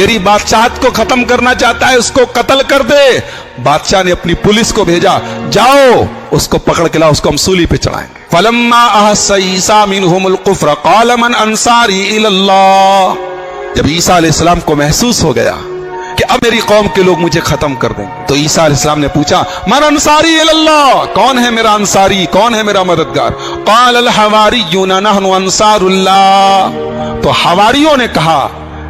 تیری بادشاہت کو ختم کرنا چاہتا ہے اس کو قتل کر دے. بادشاہ نے اپنی پولیس کو بھیجا, جاؤ اس کو پکڑ کے لاؤ, اس کو ہم سولی پہ چڑھائیں گے. فلما احس عیسیٰ منہم الکفر قال من انصاری الی اللہ. جب عیسیٰ علیہ السلام کو محسوس ہو گیا کہ اب میری قوم کے لوگ مجھے ختم کر دیں گے, تو عیسیٰ علیہ السلام نے پوچھا من انصاری الی اللہ, کون ہے میرا انصاری, کون ہے میرا مددگار؟ قال الحواریون نحن انصار اللہ. تو حواریوں نے کہا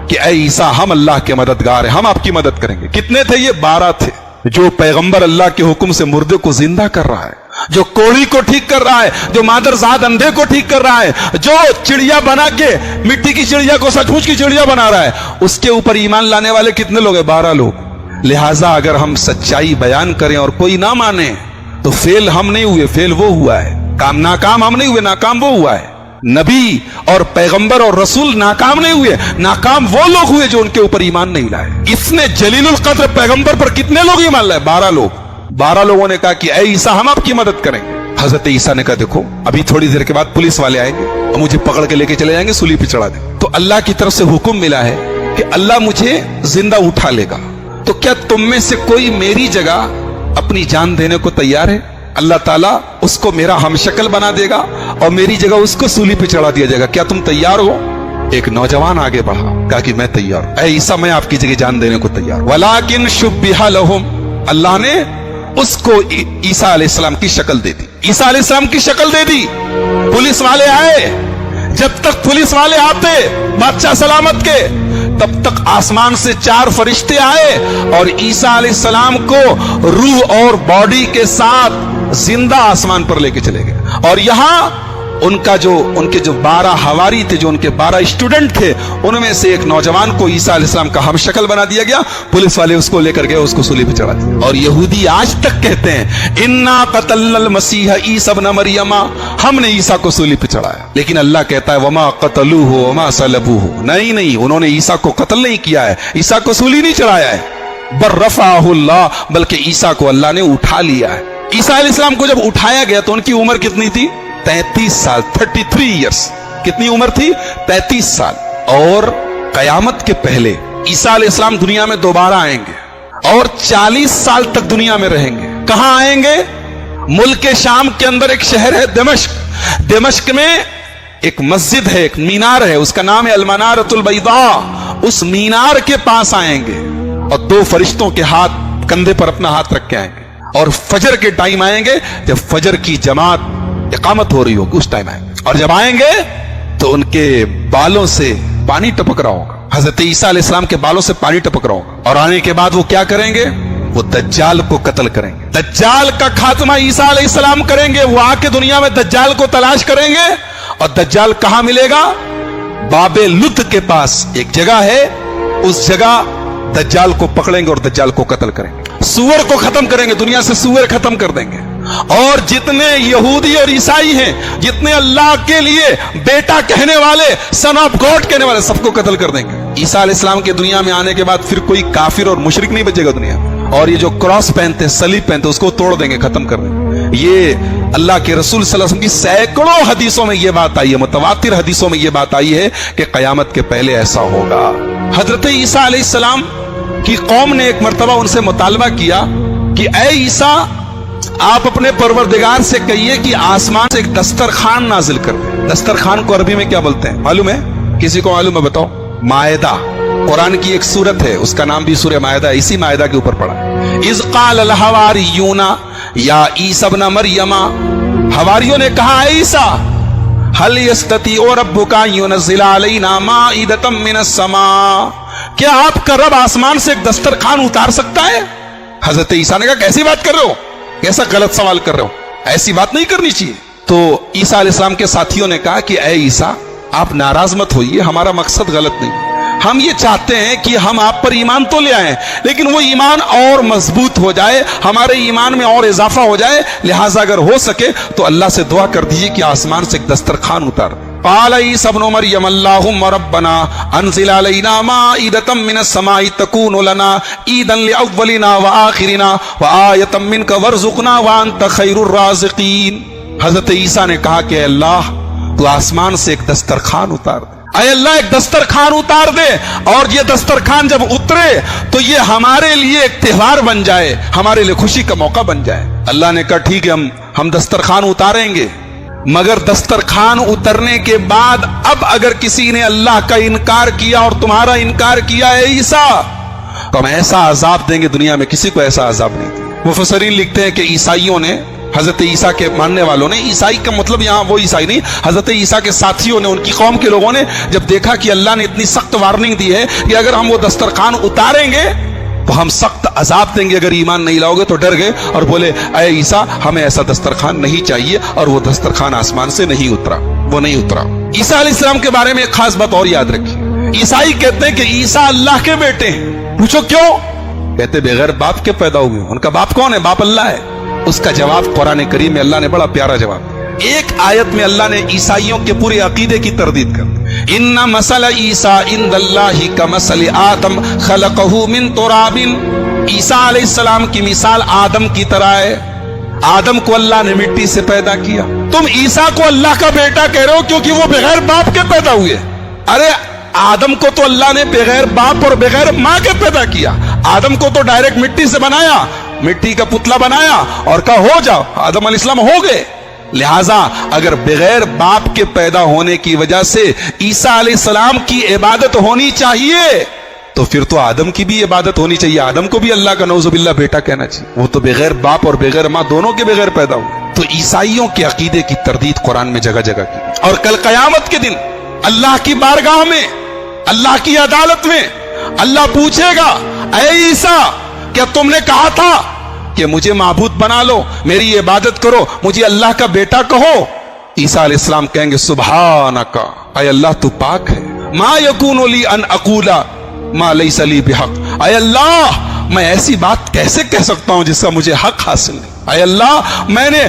کہ اے عیسیٰ ہم اللہ کے مددگار ہیں, ہم آپ کی مدد کریں گے. کتنے تھے یہ؟ 12 تھے. جو پیغمبر اللہ کے حکم سے مردے کو زندہ کر رہا ہے, جو کوڑی کو ٹھیک کر رہا ہے, جو مادرزاد اندھے کو ٹھیک کر رہا ہے, جو چڑیا بنا کے مٹی کی چڑیا کو سچ مچ کی چڑیا بنا رہا ہے, اس کے اوپر ایمان لانے والے کتنے لوگ ہیں؟ 12 لوگ. لہٰذا اگر ہم سچائی بیان کریں اور کوئی نہ مانے تو فیل ہم نہیں ہوئے, فیل وہ ہوا ہے. ناکام ہم نہیں ہوئے, ناکام وہ ہوا ہے. نبی اور پیغمبر اور رسول ناکام نہیں ہوئے, ناکام وہ لوگ ہوئے جو ان کے اوپر ایمان نہیں لائے. اس نے جلیل القدر پیغمبر پر کتنے لوگ ایمان لائے؟ 12 لوگ. 12 لوگوں نے کہا کہ اے عیسیٰ ہم آپ کی مدد کریں گے. حضرت عیسیٰ نے کہا دیکھو ابھی تھوڑی دیر کے بعد پولیس والے آئیں گے اور مجھے پکڑ کے لے کے چلے جائیں گے, سولی پہ چڑھا دیں. تو اللہ کی طرف سے حکم ملا ہے کہ اللہ مجھے زندہ اٹھا لے گا, تو کیا تم میں سے کوئی میری جگہ اپنی جان دینے کو تیار ہے؟ اللہ تعالیٰ اس کو میرا ہم شکل بنا دے گا اور میری جگہ اس کو سولی پہ چڑھا دیا جائے گا, کیا تم تیار ہو؟ ایک نوجوان آگے بڑھا, کہا کہ میں تیار ہوں. اے عیسیٰ میں آپ کی جگہ جان دینے کو تیار ہوں. ولیکن شبہ لہم, اللہ نے اس کو عیسیٰ علیہ السلام کی شکل دے دی. عیسیٰ علیہ السلام کی شکل دے دی. پولیس والے آئے, جب تک پولیس والے آتے بادشاہ سلامت کے, تب تک آسمان سے 4 فرشتے آئے اور عیسیٰ علیہ السلام کو روح اور باڈی کے ساتھ زندہ آسمان پر لے کے چلے گئے. اور یہاں ان کے جو 12 حواری تھے, جو ان کے 12 اسٹوڈنٹ تھے, ان میں سے ایک نوجوان کو عیسیٰ علیہ السلام کا ہم شکل بنا دیا گیا. پولیس والے اس کو لے کر گئے, اس کو سولی پہ چڑھا دیا. اور یہودی آج تک کہتے ہیں انا قتلنا المسیح عیسی ابن مریم, ہم نے عیسیٰ کو سولی پہ چڑھایا. لیکن اللہ کہتا ہے وما قتلوہ وما صلبوہ, نہیں انہوں نے عیسیٰ کو قتل نہیں کیا ہے, عیسیٰ کو سولی نہیں چڑھایا ہے. بل رفعہ اللہ, بلکہ عیسیٰ کو اللہ نے اٹھا لیا ہے. عیسیٰ علیہ السلام کو جب اٹھایا گیا تو ان کی عمر کتنی تھی؟ 33 سال, 33 ایئرس. کتنی عمر تھی؟ 33 سال. اور قیامت کے پہلے عیسیٰ علیہ السلام دنیا میں دوبارہ آئیں گے اور 40 سال تک دنیا میں رہیں گے. کہاں آئیں گے؟ ملک شام کے اندر ایک شہر ہے دمشق. دمشق میں ایک مسجد ہے, ایک مینار ہے, اس کا نام ہے المنارۃ البیضاء. اس مینار کے پاس آئیں گے اور 2 فرشتوں کے ہاتھ کندھے پر اپنا ہاتھ رکھ کے آئیں گے. اور فجر کے ٹائم آئیں گے, جب فجر کی جماعت اقامت ہو رہی ہوگی اس ٹائم آئیں گے. اور جب آئیں گے تو ان کے بالوں سے پانی ٹپک رہا ہوگا. حضرت عیسیٰ علیہ السلام کے بالوں سے پانی ٹپک رہا ہوگا. اور آنے کے بعد وہ کیا کریں گے؟ وہ دجال کو قتل کریں گے. دجال کا خاتمہ عیسیٰ علیہ السلام کریں گے. وہ آ کے دنیا میں دجال کو تلاش کریں گے. اور دجال کہاں ملے گا؟ باب لد کے پاس ایک جگہ ہے, اس جگہ دجال کو پکڑیں گے اور دجال کو قتل کریں گے. سور کو ختم کریں گے, دنیا سے سور ختم کر دیں گے. اور جتنے یہودی اور عیسائی ہیں, جتنے اللہ کے لیے بیٹا کہنے والے, سن آف گاڈ کہنے والے, سب کو قتل کر دیں گے. عیسیٰ علیہ السلام کے دنیا میں آنے کے بعد پھر کوئی کافر اور مشرک نہیں بچے گا دنیا میں. اور یہ جو کراس پہنتے ہیں, صلیب پہنتے ہیں, اس کو توڑ دیں گے, ختم کر دیں گے. یہ اللہ کے رسول صلی اللہ علیہ وسلم کی سینکڑوں حدیثوں میں یہ بات آئی ہے, متواتر حدیثوں میں یہ بات آئی ہے کہ قیامت کے پہلے ایسا ہوگا. حضرت عیسیٰ علیہ السلام کی قوم نے ایک مرتبہ ان سے مطالبہ کیا کہ اے عیسیٰ, آپ اپنے پروردگار سے کہیے کہ آسمان سے ایک دسترخوان نازل کر دے. دسترخوان کو عربی میں کیا بولتے ہیں معلوم ہے؟ کسی کو معلوم ہے بتاؤ؟ مائدہ. قرآن کی ایک سورت ہے, اس کا نام بھی سورہ مائدہ, اسی مائدہ کے اوپر پڑا ہے. اذ قال الحواریون یا عیسی ابن مریم, حواریوں نے کہا اے عیسیٰ, هل يستطيع ربك ان ينزل علينا مائدة من السماء, کیا آپ کا رب آسمان سے ایک دسترخوان اتار سکتا ہے؟ حضرت عیسیٰ نے کہا کیسی بات کر رہے ہو, کیسا غلط سوال کر رہے ہو, ایسی بات نہیں کرنی چاہیے. تو عیسیٰ علیہ السلام کے ساتھیوں نے کہا کہ اے عیسیٰ, آپ ناراض مت ہوئیے, ہمارا مقصد غلط نہیں. ہم یہ چاہتے ہیں کہ ہم آپ پر ایمان تو لے آئیں, لیکن وہ ایمان اور مضبوط ہو جائے, ہمارے ایمان میں اور اضافہ ہو جائے. لہٰذا اگر ہو سکے تو اللہ سے دعا کر دیجیے کہ آسمان سے ایک دسترخوان اتار. قال عیسی ابن مریم اللهم ربنا انزل علينا مائدة من السماء تكون لنا عيدا لاولنا واخرنا وآية منك وارزقنا وانت خير الرازقين. حضرت عیسیٰ نے کہا کہ اللہ, تو آسمان سے ایک دسترخوان اتار دے. اے اللہ ایک دسترخوان اتار دے، اور یہ دسترخوان جب اترے تو یہ ہمارے لیے ایک تہوار بن جائے، ہمارے لیے خوشی کا موقع بن جائے۔ اللہ نے کہا ٹھیک ہے ہم دسترخوان اتاریں گے، مگر دسترخوان اترنے کے بعد اب اگر کسی نے اللہ کا انکار کیا اور تمہارا انکار کیا ہے عیسیٰ، تو ہم ایسا عذاب دیں گے، دنیا میں کسی کو ایسا عذاب نہیں دیا۔ مفسرین لکھتے ہیں کہ عیسائیوں نے، حضرت عیسیٰ کے ماننے والوں نے، عیسائی کا مطلب یہاں وہ عیسائی نہیں، حضرت عیسیٰ کے ساتھیوں نے، ان کی قوم کے لوگوں نے جب دیکھا کہ اللہ نے اتنی سخت وارننگ دی ہے کہ اگر ہم وہ دسترخوان اتاریں گے تو ہم سخت عذاب دیں گے، اگر ایمان نہیں لاؤ گے، تو ڈر گئے اور بولے اے عیسیٰ ہمیں ایسا دسترخوان نہیں چاہیے، اور وہ دسترخوان آسمان سے نہیں اترا، وہ نہیں اترا۔ عیسیٰ علیہ السلام کے بارے میں ایک خاص بات اور یاد رکھیے، عیسائی کہتے ہیں کہ عیسیٰ اللہ کے بیٹے ہیں۔ پوچھو کیوں؟ کہتے بغیر باپ کے پیدا ہوئے۔ ان کا باپ کون ہے؟ باپ اللہ ہے۔ اس کا جواب قرآن کریم میں اللہ نے بڑا پیارا جواب دیا۔ ایک آیت میں اللہ نے عیسائیوں کے پورے عقیدے کی تردید کر دی، ان مثل عیسیٰ عند اللہ کمثل آدم خلقہ من تراب۔ عیسیٰ علیہ السلام کی مثال آدم کی طرح ہے، آدم کو اللہ نے مٹی سے پیدا کیا۔ تم عیسیٰ کو اللہ کا بیٹا کہہ رہے ہو کیونکہ وہ بغیر باپ کے پیدا ہوئے۔ ارے آدم کو تو اللہ نے بغیر باپ اور بغیر ماں کے پیدا کیا، آدم کو تو ڈائریکٹ مٹی سے بنایا، مٹی کا پتلا بنایا اور کہا ہو جاؤ، آدم علیہ السلام ہو گئے۔ لہذا اگر بغیر باپ کے پیدا ہونے کی وجہ سے عیسیٰ علیہ السلام کی عبادت ہونی چاہیے تو پھر تو آدم کی بھی عبادت ہونی چاہیے، آدم کو بھی اللہ کا نعوذ باللہ بیٹا کہنا چاہیے، وہ تو بغیر باپ اور بغیر ماں دونوں کے بغیر پیدا ہوئے۔ تو عیسائیوں کے عقیدے کی تردید قرآن میں جگہ جگہ کی، اور کل قیامت کے دن اللہ کی بارگاہ میں، اللہ کی عدالت میں اللہ پوچھے گا اے عیسیٰ کیا تم نے کہا تھا کہ مجھے معبود بنا لو، میری عبادت کرو، مجھے اللہ کا بیٹا کہو؟ عیسیٰ علیہ السلام کہیں گے سبحانک، اے اللہ تو پاک ہے، ما یکون لی ان اقول ما لیس لی بحق، اے اللہ میں ایسی بات کیسے کہہ سکتا ہوں جس کا مجھے حق حاصل نہیں، اے اللہ میں نے